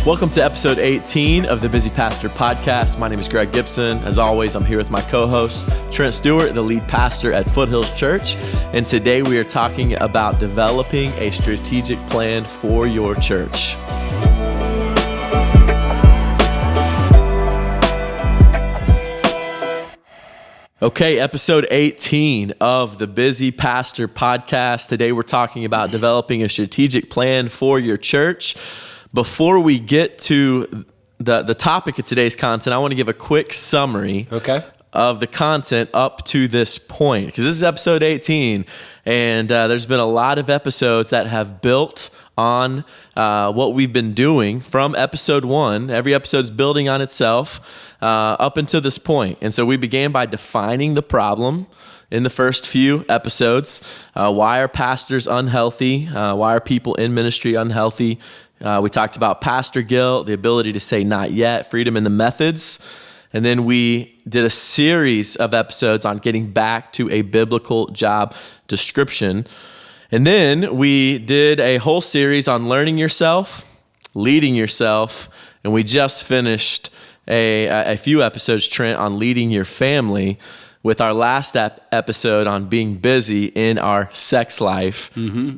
Welcome to episode 18 of the Busy Pastor Podcast. My name is Greg Gibson. As always, I'm here with my co-host, Trent Stewart, the lead pastor at Foothills Church. And today we are talking about developing a strategic plan for your church. Okay, episode 18 of the Busy Pastor Podcast. Today we're talking about developing a strategic plan for your church. Before we get to the topic of today's content, I want to give a quick summary of the content up to this point, because this is episode 18, and there's been a lot of episodes that have built on what we've been doing from episode 1. Every episode's building on itself up until this point. And so we began by defining the problem in the first few episodes. Why are pastors unhealthy? Why are people in ministry unhealthy? We talked about pastor guilt, the ability to say not yet, freedom in the methods. And then we did a series of episodes on getting back to a biblical job description. And then we did a whole series on learning yourself, leading yourself, and we just finished a few episodes, Trent, on leading your family, with our last episode on being busy in our sex life.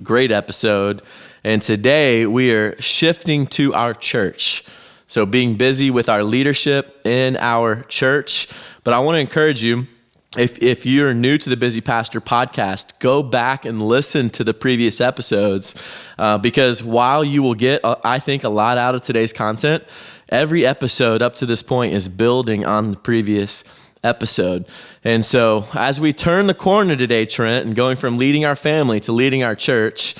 Great episode. And today we are shifting to our church. So being busy with our leadership in our church. But I want to encourage you, if you're new to the Busy Pastor Podcast, go back and listen to the previous episodes, because while you will get, I think, a lot out of today's content, every episode up to this point is building on the previous episode. And so as we turn the corner today, Trent, and going from leading our family to leading our church,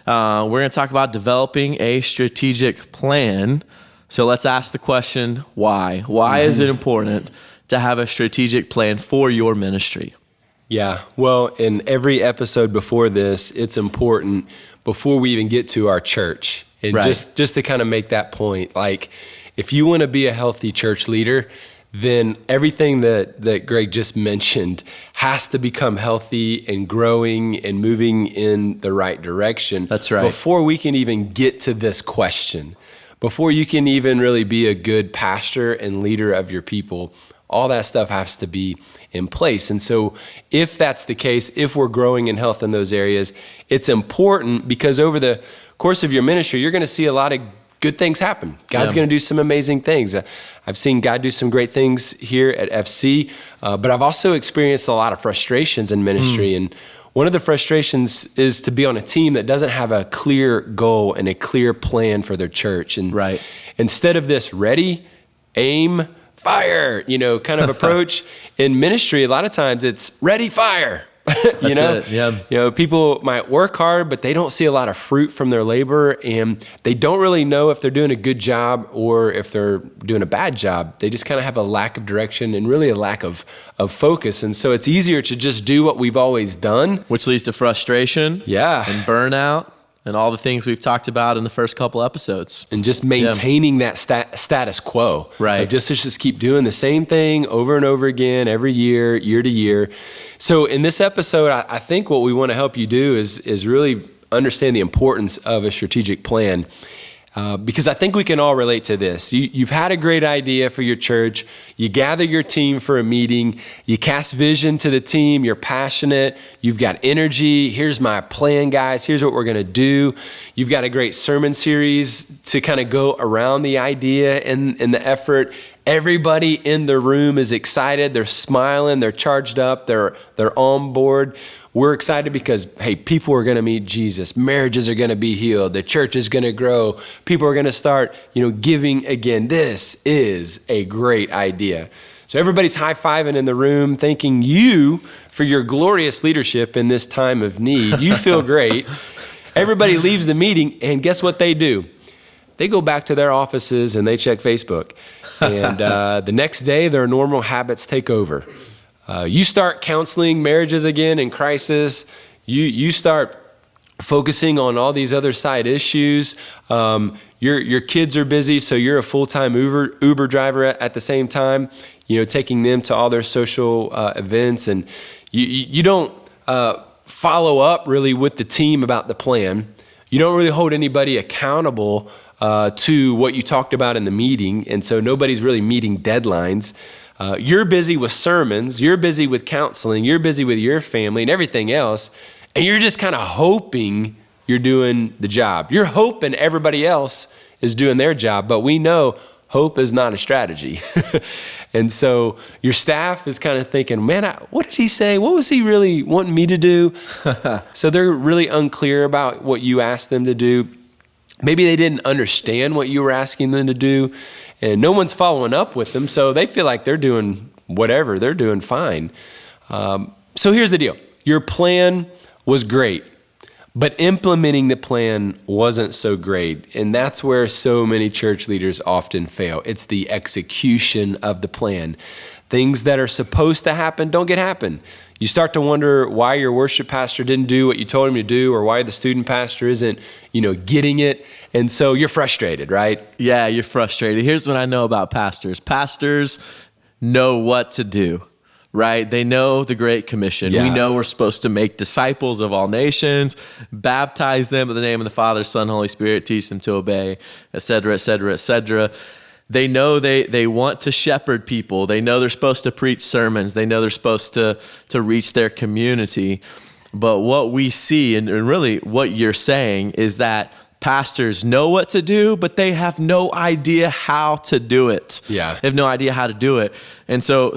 we're going to talk about developing a strategic plan. So let's ask the question, why? Why is it important to have a strategic plan for your ministry? Yeah, well, in every episode before this, it's important before we even get to our church. And just to kind of make that point, like if you want to be a healthy church leader, then everything that Greg just mentioned has to become healthy and growing and moving in the right direction. That's right. Before we can even get to this question, before you can even really be a good pastor and leader of your people, all that stuff has to be in place. And so if that's the case, if we're growing in health in those areas, it's important because over the course of your ministry, you're going to see a lot of good things happen. God's going to do some amazing things. I've seen God do some great things here at FC, but I've also experienced a lot of frustrations in ministry. And one of the frustrations is to be on a team that doesn't have a clear goal and a clear plan for their church. And instead of this ready, aim, fire, kind of approach in ministry, a lot of times it's ready, fire. People might work hard, but they don't see a lot of fruit from their labor, and they don't really know if they're doing a good job or if they're doing a bad job. They just kind of have a lack of direction and really a lack of focus. And so it's easier to just do what we've always done. Which leads to frustration and burnout and all the things we've talked about in the first couple episodes. And just maintaining that status quo. Like just keep doing the same thing over and over again, every year, year to year. So in this episode, I think what we want to help you do is really understand the importance of a strategic plan. Because I think we can all relate to this. You've had a great idea for your church. You gather your team for a meeting. You cast vision to the team. You're passionate. You've got energy. Here's my plan, guys. Here's what we're going to do. You've got a great sermon series to kind of go around the idea and the effort. Everybody in the room is excited. They're smiling. They're charged up. They're on board. We're excited because, hey, people are going to meet Jesus. Marriages are going to be healed. The church is going to grow. People are going to start, giving again. This is a great idea. So everybody's high-fiving in the room, thanking you for your glorious leadership in this time of need. You feel great. Everybody leaves the meeting, and guess what they do? They go back to their offices and they check Facebook. And the next day, their normal habits take over. You start counseling marriages again in crisis. You start focusing on all these other side issues. Your kids are busy, so you're a full-time Uber driver at the same time, taking them to all their social events. And you don't follow up really with the team about the plan. You don't really hold anybody accountable to what you talked about in the meeting. And so nobody's really meeting deadlines. You're busy with sermons, you're busy with counseling, you're busy with your family and everything else. And you're just kind of hoping you're doing the job. You're hoping everybody else is doing their job, but we know hope is not a strategy. And so your staff is kind of thinking, man, what did he say? What was he really wanting me to do? So they're really unclear about what you asked them to do. Maybe they didn't understand what you were asking them to do, and no one's following up with them, so they feel like they're doing whatever, they're doing fine. So here's the deal. Your plan was great, but implementing the plan wasn't so great, and that's where so many church leaders often fail. It's the execution of the plan. Things that are supposed to happen don't happen. You start to wonder why your worship pastor didn't do what you told him to do, or why the student pastor isn't, getting it. And so you're frustrated, right? Yeah, you're frustrated. Here's what I know about pastors. Pastors know what to do, right? They know the Great Commission. Yeah. We know we're supposed to make disciples of all nations, baptize them in the name of the Father, Son, Holy Spirit, teach them to obey, et cetera, et cetera, et cetera. They know they want to shepherd people. They know they're supposed to preach sermons. They know they're supposed to reach their community. But what we see, and really what you're saying, is that pastors know what to do, but they have no idea how to do it. Yeah. They have no idea how to do it. And so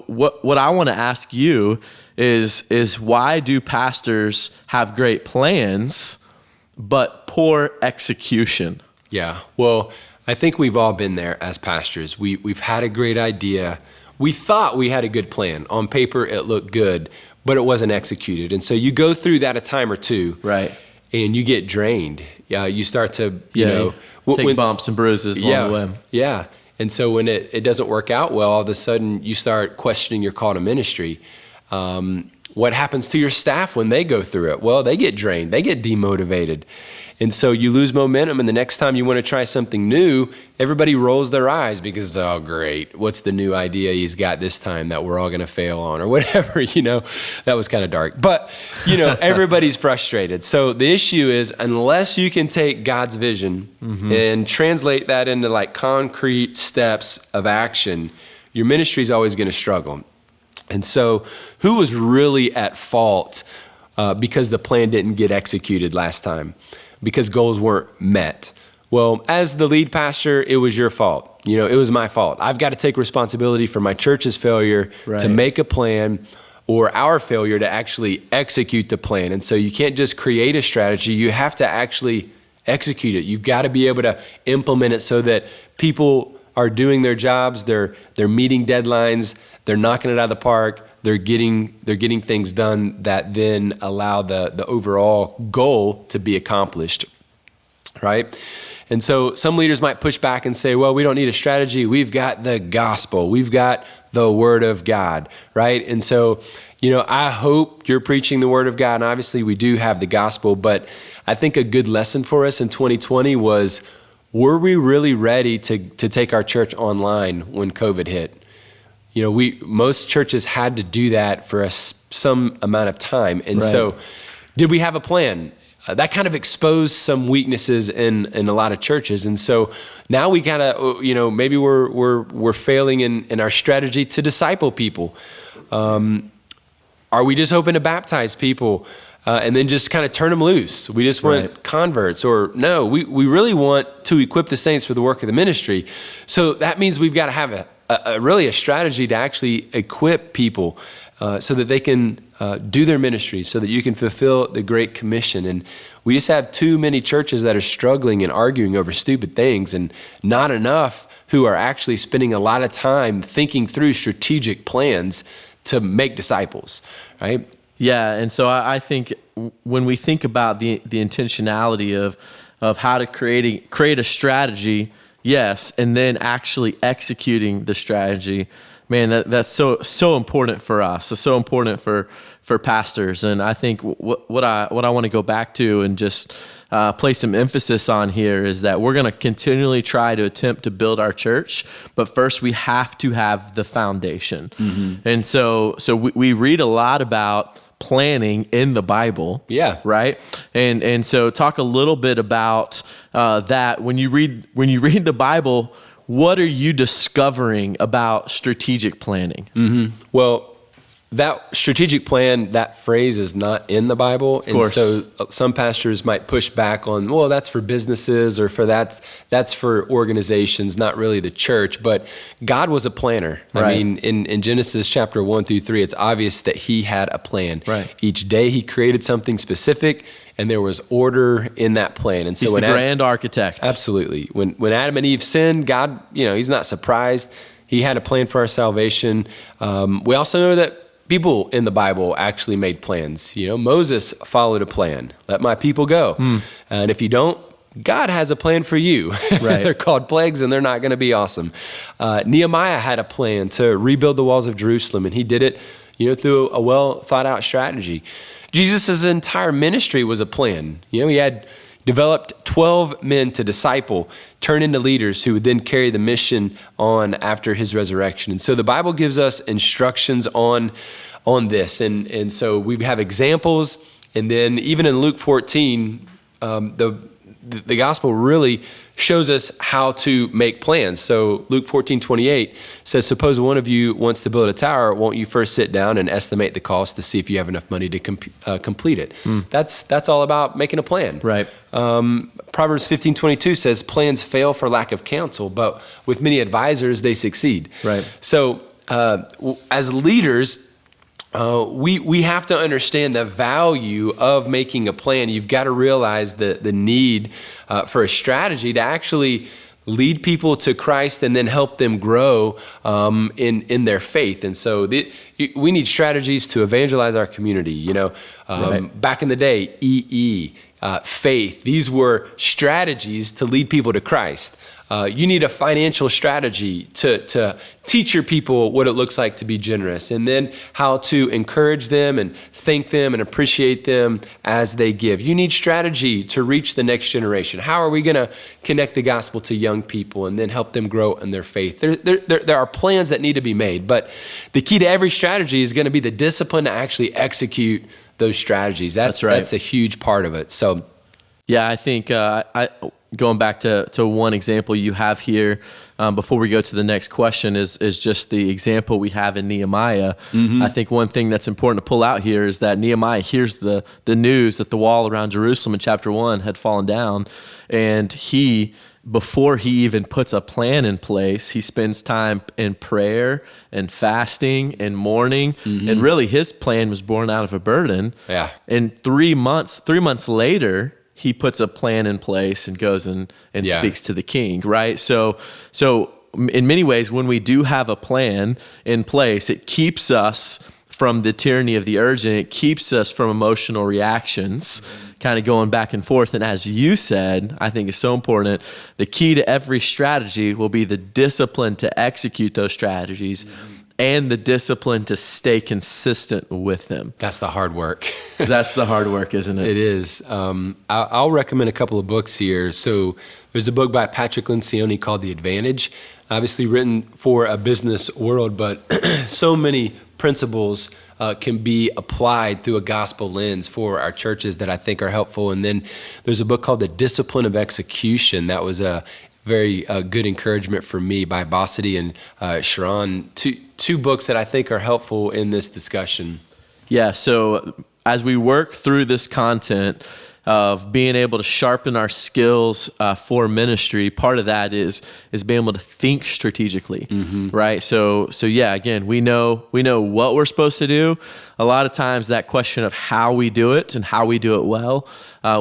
what I want to ask you is why do pastors have great plans, but poor execution? Yeah. Well, I think we've all been there as pastors. We've had a great idea. We thought we had a good plan. On paper, it looked good, but it wasn't executed. And so you go through that a time or two, right? And you get drained. Yeah, you start to, take bumps and bruises along the way. Yeah. And so when it doesn't work out well, all of a sudden you start questioning your call to ministry. What happens to your staff when they go through it? Well, they get drained. They get demotivated. And so you lose momentum, and the next time you want to try something new, everybody rolls their eyes because, oh, great, what's the new idea he's got this time that we're all going to fail on or whatever, That was kind of dark. But, everybody's frustrated. So the issue is, unless you can take God's vision and translate that into like concrete steps of action, your ministry is always going to struggle. And so who was really at fault because the plan didn't get executed last time? Because goals weren't met. Well, as the lead pastor, it was your fault. It was my fault. I've got to take responsibility for my church's failure to make a plan, or our failure to actually execute the plan. And so you can't just create a strategy. You have to actually execute it. You've got to be able to implement it so that people are doing their jobs, they're meeting deadlines, they're knocking it out of the park, they're getting things done that then allow the overall goal to be accomplished, right? And so some leaders might push back and say, well, we don't need a strategy. We've got the gospel. We've got the word of God, right? And so, I hope you're preaching the word of God, and obviously we do have the gospel, but I think a good lesson for us in 2020 was, were we really ready to take our church online when COVID hit? Most churches had to do that for some amount of time. And so did we have a plan? That kind of exposed some weaknesses in a lot of churches. And so now we gotta, maybe we're failing in our strategy to disciple people. Are we just hoping to baptize people and then just kind of turn them loose? We just want converts, or no, we really want to equip the saints for the work of the ministry. So that means we've got to have a strategy to actually equip people so that they can do their ministry, so that you can fulfill the Great Commission. And we just have too many churches that are struggling and arguing over stupid things, and not enough who are actually spending a lot of time thinking through strategic plans to make disciples, right? Yeah, and so I think when we think about the intentionality of how to create a strategy, yes, and then actually executing the strategy, man, that's so important for us. It's so important for pastors. And I think what I want to go back to and just place some emphasis on here is that we're going to continually try to attempt to build our church, but first we have to have the foundation. And so we read a lot about planning in the Bible. Yeah. Right. And so talk a little bit about that. When you read the Bible, what are you discovering about strategic planning? Mm-hmm. Well, that strategic plan, that phrase is not in the Bible. And so some pastors might push back on, well, that's for businesses or for that's for organizations, not really the church. But God was a planner. Right. I mean, in Genesis chapter 1-3, it's obvious that he had a plan. Right. Each day he created something specific, and there was order in that plan. And so he's the grand architect. Absolutely. When Adam and Eve sinned, God, he's not surprised. He had a plan for our salvation. We also know that people in the Bible actually made plans. Moses followed a plan. Let my people go. And if you don't, God has a plan for you. Right. They're called plagues, and they're not going to be awesome. Nehemiah had a plan to rebuild the walls of Jerusalem, and he did it, through a well thought out strategy. Jesus' entire ministry was a plan. He had developed 12 men to disciple, turn into leaders who would then carry the mission on after his resurrection. And so the Bible gives us instructions on this. And so we have examples. And then even in Luke 14, the gospel really shows us how to make plans. So Luke 14:28 says, suppose one of you wants to build a tower, won't you first sit down and estimate the cost to see if you have enough money to complete it? That's all about making a plan. Right. Proverbs 15:22 says, plans fail for lack of counsel, but with many advisors, they succeed. Right. So as leaders, we have to understand the value of making a plan. You've got to realize the need for a strategy to actually lead people to Christ and then help them grow in their faith. And so we need strategies to evangelize our community. Right. Back in the day, faith, these were strategies to lead people to Christ. You need a financial strategy to teach your people what it looks like to be generous, and then how to encourage them and thank them and appreciate them as they give. You need strategy to reach the next generation. How are we going to connect the gospel to young people and then help them grow in their faith? There are plans that need to be made, but the key to every strategy is going to be the discipline to actually execute those strategies. That's right. That's a huge part of it. So, yeah, I think going back to one example you have here before we go to the next question is just the example we have in Nehemiah. Mm-hmm. I think one thing that's important to pull out here is that Nehemiah hears the news that the wall around Jerusalem in chapter 1 had fallen down, and before he even puts a plan in place, he spends time in prayer and fasting and mourning. Mm-hmm. And really his plan was born out of a burden. Yeah. And 3 months later, he puts a plan in place and goes and speaks to the king, right? So in many ways, when we do have a plan in place, it keeps us from the tyranny of the urgent. It keeps us from emotional reactions, kind of going back and forth. And as you said, I think is so important, the key to every strategy will be the discipline to execute those strategies. Mm-hmm. And the discipline to stay consistent with them. That's the hard work. That's the hard work, isn't it? It is. I'll recommend a couple of books here. So there's a book by Patrick Lencioni called The Advantage, obviously written for a business world, but so many principles can be applied through a gospel lens for our churches that I think are helpful. And then there's a book called The Discipline of Execution. That was a very good encouragement for me by Bossity and Sharon. Two books that I think are helpful in this discussion. Yeah, so as we work through this content of being able to sharpen our skills for ministry, part of that is being able to think strategically, mm-hmm. right? So yeah, again, we know what we're supposed to do. A lot of times that question of how we do it and how we do it well,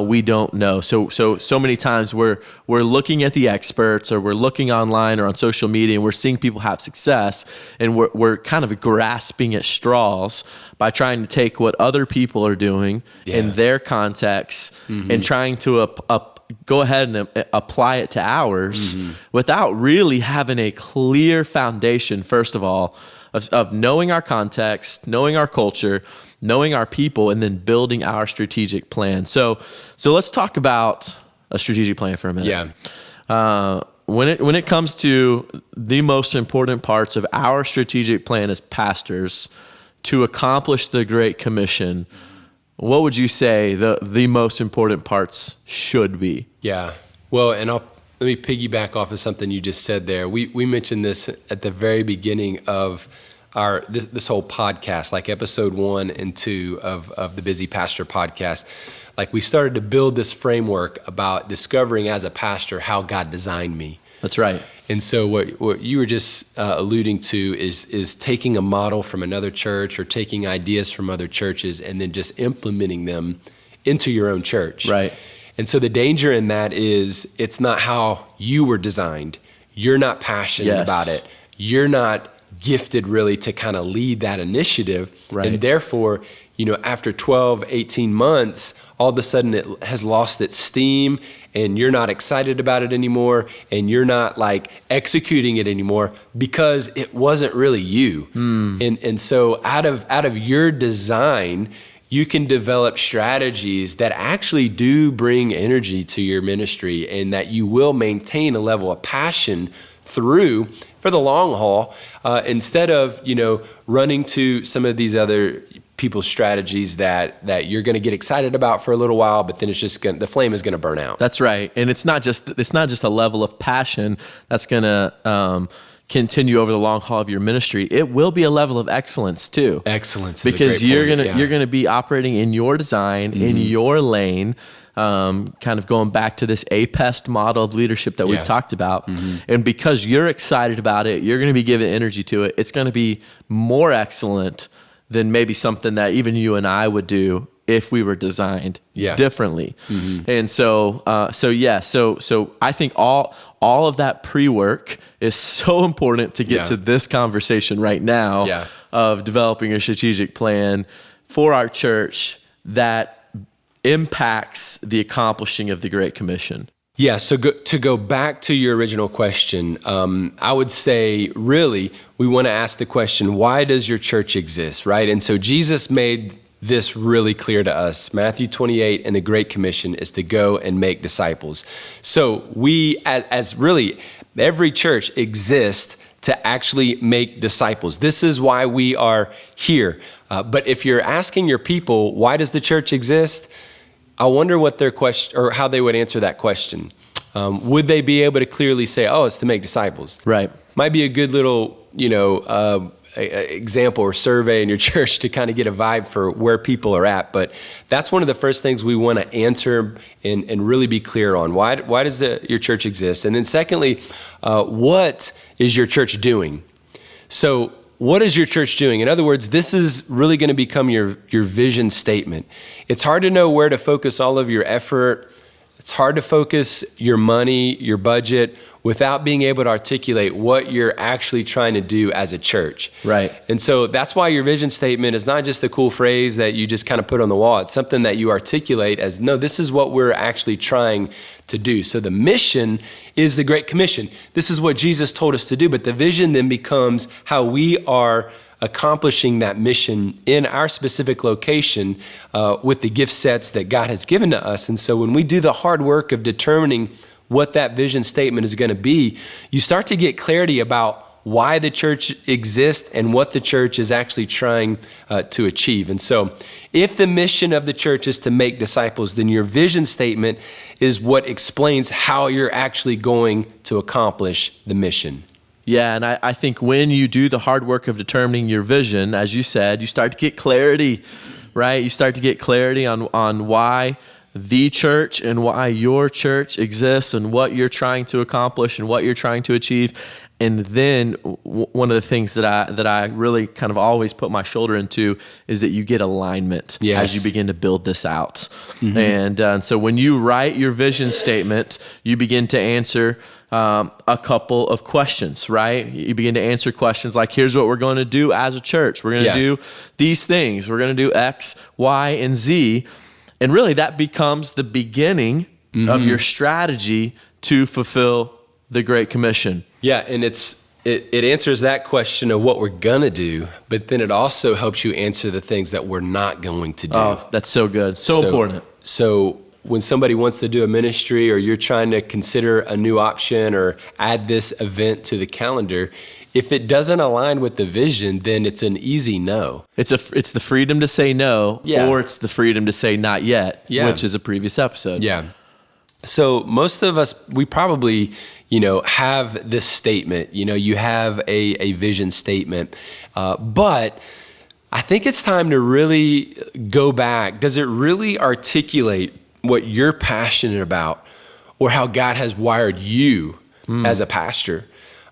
we don't know. So many times we're looking at the experts, or we're looking online or on social media, and we're seeing people have success, and we're kind of grasping at straws by trying to take what other people are doing in their context, mm-hmm. and trying to go ahead and apply it to ours, mm-hmm. without really having a clear foundation, first of all, of knowing our context, knowing our culture, knowing our people, and then building our strategic plan. So let's talk about a strategic plan for a minute. Yeah. When it comes to the most important parts of our strategic plan as pastors, to accomplish the Great Commission, what would you say the most important parts should be? Yeah. Well, and let me piggyback off of something you just said there. We mentioned this at the very beginning of this whole podcast, like episode 1 and 2 of the Busy Pastor podcast. Like, we started to build this framework about discovering as a pastor how God designed me. That's right. And so what you were just alluding to is taking a model from another church or taking ideas from other churches and then just implementing them into your own church. Right. And so the danger in that is it's not how you were designed. You're not passionate about it. You're not gifted really to kind of lead that initiative. Right. And therefore, after 12, 18 months, all of a sudden it has lost its steam and you're not excited about it anymore and you're not like executing it anymore because it wasn't really you. And so out of your design, you can develop strategies that actually do bring energy to your ministry and that you will maintain a level of passion through for the long haul, instead of, running to some of these other people's strategies that you're going to get excited about for a little while, but then it's just the flame is going to burn out. That's right. And it's not just a level of passion that's going to continue over the long haul of your ministry. It will be a level of excellence too. Excellence, because you're gonna be operating in your design, in your lane. Kind of going back to this APEST model of leadership that we've talked about. And because you're excited about it, you're going to be giving energy to it. It's going to be more excellent than maybe something that even you and I would do if we were designed differently. And so I think all of that pre-work is so important to get to this conversation right now of developing a strategic plan for our church that impacts the accomplishing of the Great Commission. Yeah, so to go back to your original question, I would say really we want to ask the question, why does your church exist, right? And so Jesus made this really clear to us. Matthew 28 and the Great Commission is to go and make disciples. So we, as really every church exists to actually make disciples. This is why we are here. But if you're asking your people, why does the church exist? I wonder what their question or how they would answer that question. Would they be able to clearly say, "Oh, it's to make disciples"? Right. Might be a good little, example or survey in your church to kind of get a vibe for where people are at. But that's one of the first things we want to answer and really be clear on. Why does your church exist? And then secondly, what is your church doing? So what is your church doing? In other words, this is really going to become your vision statement. It's hard to know where to focus all of your effort. It's hard to focus your money, your budget, without being able to articulate what you're actually trying to do as a church. Right. And so that's why your vision statement is not just a cool phrase that you just kind of put on the wall. It's something that you articulate as, no, this is what we're actually trying to do. So the mission is the Great Commission. This is what Jesus told us to do. But the vision then becomes how we are accomplishing that mission in our specific location with the gift sets that God has given to us. And so when we do the hard work of determining what that vision statement is going to be, you start to get clarity about why the church exists and what the church is actually trying to achieve. And so if the mission of the church is to make disciples, then your vision statement is what explains how you're actually going to accomplish the mission. Yeah, and I think when you do the hard work of determining your vision, as you said, you start to get clarity, right? You start to get clarity on why the church and why your church exists and what you're trying to accomplish and what you're trying to achieve. And then one of the things that I really kind of always put my shoulder into is that you get alignment as you begin to build this out. And so when you write your vision statement, you begin to answer a couple of questions, right? You begin to answer questions like, here's what we're going to do as a church. We're going to do these things. We're going to do X, Y, and Z. And really that becomes the beginning of your strategy to fulfill the Great Commission. Yeah, and it answers that question of what we're going to do, but then it also helps you answer the things that we're not going to do. Oh, that's so good. So important. So when somebody wants to do a ministry or you're trying to consider a new option or add this event to the calendar, if it doesn't align with the vision, then it's an easy no. It's the freedom to say no, Yeah. or it's the freedom to say not yet, Yeah. which is a previous episode. Yeah. So most of us, we probably, have this statement, you have a vision statement, but I think it's time to really go back. Does it really articulate what you're passionate about or how God has wired you as a pastor?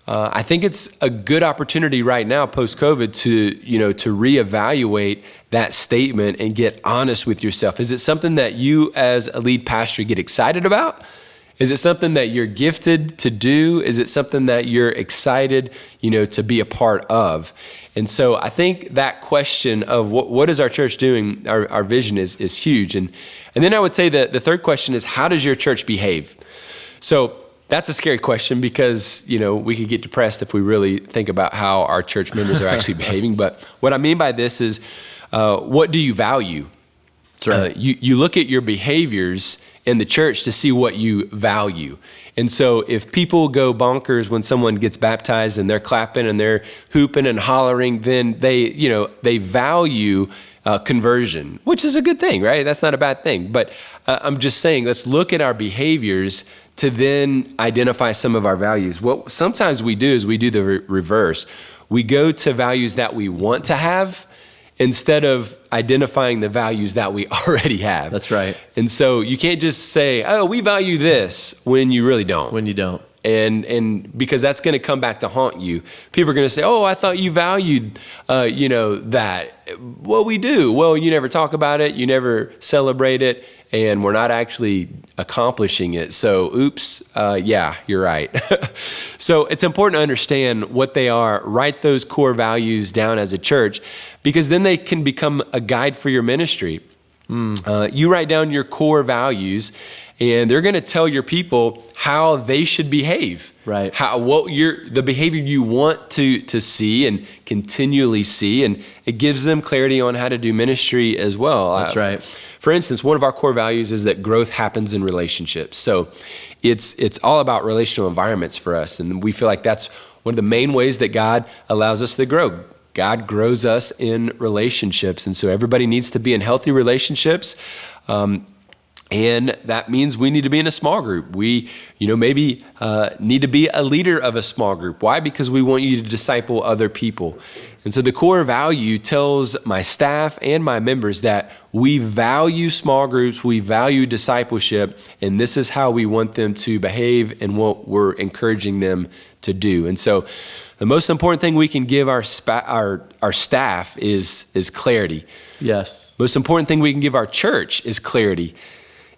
I think it's a good opportunity right now, post-COVID, to reevaluate that statement and get honest with yourself. Is it something that you as a lead pastor get excited about? Is it something that you're gifted to do? Is it something that you're excited, to be a part of? And so I think that question of what is our church doing, our vision is huge. And then I would say that the third question is, how does your church behave? So that's a scary question because, we could get depressed if we really think about how our church members are actually behaving. But what I mean by this is, what do you value? That's right. You look at your behaviors in the church to see what you value. And so if people go bonkers when someone gets baptized and they're clapping and they're hooping and hollering, then they value conversion, which is a good thing, right? That's not a bad thing. But I'm just saying, let's look at our behaviors to then identify some of our values. What sometimes we do is we do the reverse. We go to values that we want to have instead of identifying the values that we already have. That's right. And so you can't just say, oh, we value this when you really don't. When you don't. And because that's going to come back to haunt you. People are going to say, oh, I thought you valued, that. Well, we do. Well, you never talk about it. You never celebrate it. And we're not actually accomplishing it. So, oops, yeah, you're right. So it's important to understand what they are, write those core values down as a church, because then they can become a guide for your ministry. You write down your core values, and they're going to tell your people how they should behave. Right. The behavior you want to see and continually see, and it gives them clarity on how to do ministry as well. That's right. For instance, one of our core values is that growth happens in relationships. So it's all about relational environments for us, and we feel like that's one of the main ways that God allows us to grow. God grows us in relationships, and so everybody needs to be in healthy relationships. And that means we need to be in a small group. We, maybe need to be a leader of a small group. Why? Because we want you to disciple other people. And so the core value tells my staff and my members that we value small groups, we value discipleship, and this is how we want them to behave and what we're encouraging them to do. And so the most important thing we can give our staff is clarity. Yes. Most important thing we can give our church is clarity.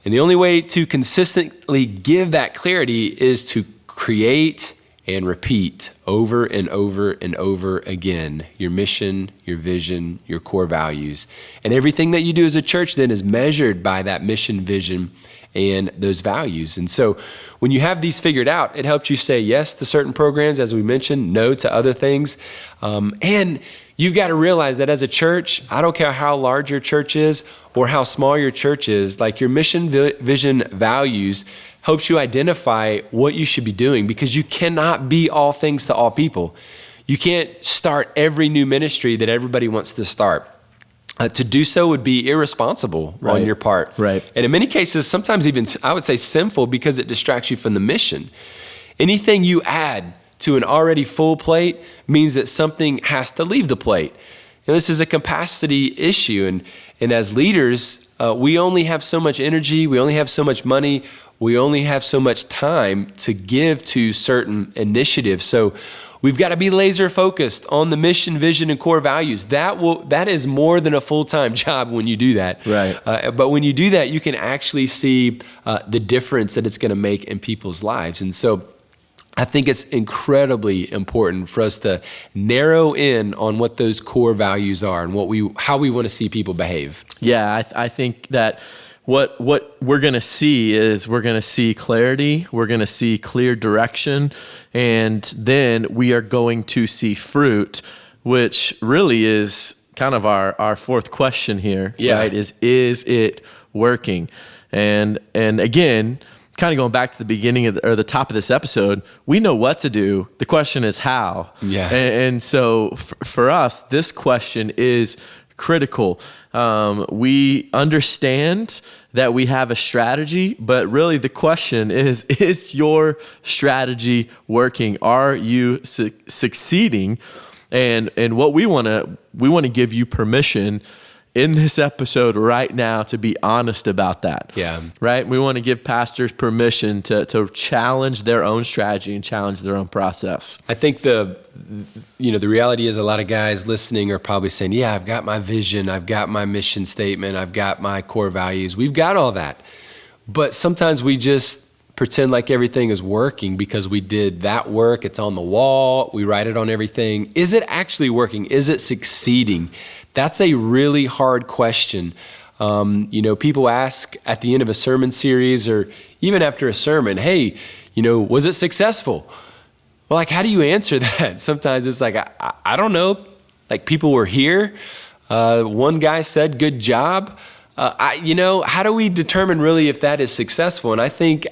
And the only way to consistently give that clarity is to create and repeat over and over and over again your mission, your vision, your core values. And everything that you do as a church then is measured by that mission, vision, and those values. And so when you have these figured out, it helps you say yes to certain programs, as we mentioned, no to other things. And you've got to realize that as a church, I don't care how large your church is or how small your church is, like your mission, vision, values helps you identify what you should be doing, because you cannot be all things to all people. You can't start every new ministry that everybody wants to start. To do so would be irresponsible on your part. Right. And in many cases, sometimes even, I would say, sinful, because it distracts you from the mission. Anything you add to an already full plate means that something has to leave the plate. And this is a capacity issue. And as leaders, we only have so much energy, we only have so much money, we only have so much time to give to certain initiatives. So we've got to be laser focused on the mission, vision, and core values. That is more than a full-time job when you do that. Right. But when you do that, you can actually see the difference that it's going to make in people's lives. And so I think it's incredibly important for us to narrow in on what those core values are and how we want to see people behave. Yeah, I think that what we're going to see is we're going to see clarity, we're going to see clear direction, and then we are going to see fruit, which really is kind of our fourth question here, right? Is it working? And again, kind of going back to the beginning or the top of this episode, we know what to do. The question is how. Yeah. And so for us, this question is critical. We understand that we have a strategy, but really the question is your strategy working? Are you succeeding? And what we want to give you permission in this episode right now to be honest about that. Yeah. Right? We want to give pastors permission to challenge their own strategy and challenge their own process. I think the reality is a lot of guys listening are probably saying, yeah, I've got my vision, I've got my mission statement, I've got my core values. We've got all that. But sometimes we just pretend like everything is working because we did that work. It's on the wall. We write it on everything. Is it actually working? Is it succeeding? That's a really hard question. People ask at the end of a sermon series or even after a sermon, hey, was it successful? Well, like, how do you answer that? Sometimes it's like, I don't know. Like, people were here. One guy said, good job. How do we determine really if that is successful? And I think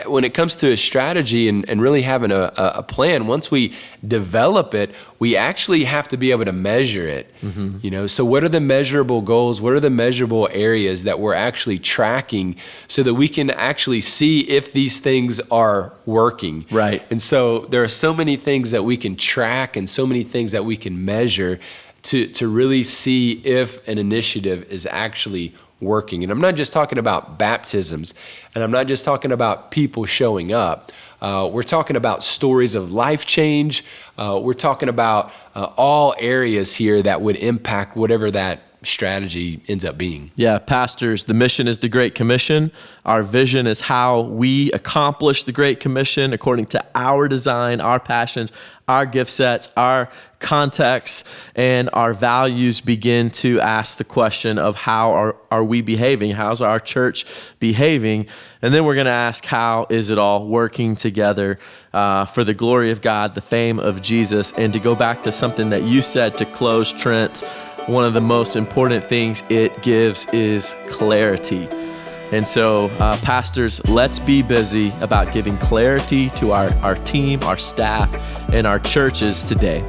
when it comes to a strategy and really having a plan, once we develop it, we actually have to be able to measure it. Mm-hmm. So what are the measurable goals? What are the measurable areas that we're actually tracking so that we can actually see if these things are working? Right. And so there are so many things that we can track and so many things that we can measure to really see if an initiative is actually working. And I'm not just talking about baptisms, and I'm not just talking about people showing up. We're talking about stories of life change. We're talking about all areas here that would impact whatever that strategy ends up being. Yeah, pastors, the mission is the Great Commission. Our vision is how we accomplish the Great Commission according to our design, our passions, our gift sets, our context, and our values begin to ask the question of how are we behaving? How's our church behaving? And then we're going to ask, how is it all working together for the glory of God, the fame of Jesus? And to go back to something that you said to close, Trent, one of the most important things it gives is clarity. And so, pastors, let's be busy about giving clarity to our team, our staff, and our churches today.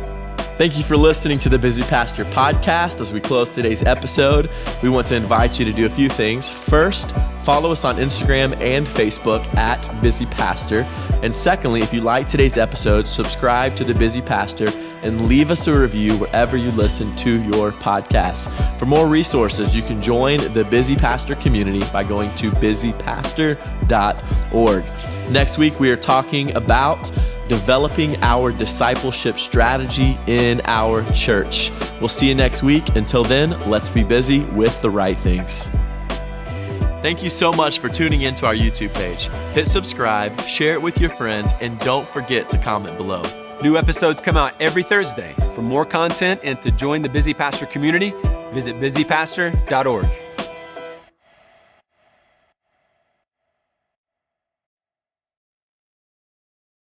Thank you for listening to the Busy Pastor podcast. As we close today's episode, we want to invite you to do a few things. First, follow us on Instagram and Facebook at Busy Pastor. And secondly, if you like today's episode, subscribe to the Busy Pastor and leave us a review wherever you listen to your podcasts. For more resources, you can join the Busy Pastor community by going to busypastor.org. Next week, we are talking about developing our discipleship strategy in our church. We'll see you next week. Until then, let's be busy with the right things. Thank you so much for tuning into our YouTube page. Hit subscribe, share it with your friends, and don't forget to comment below. New episodes come out every Thursday. For more content and to join the Busy Pastor community, visit busypastor.org.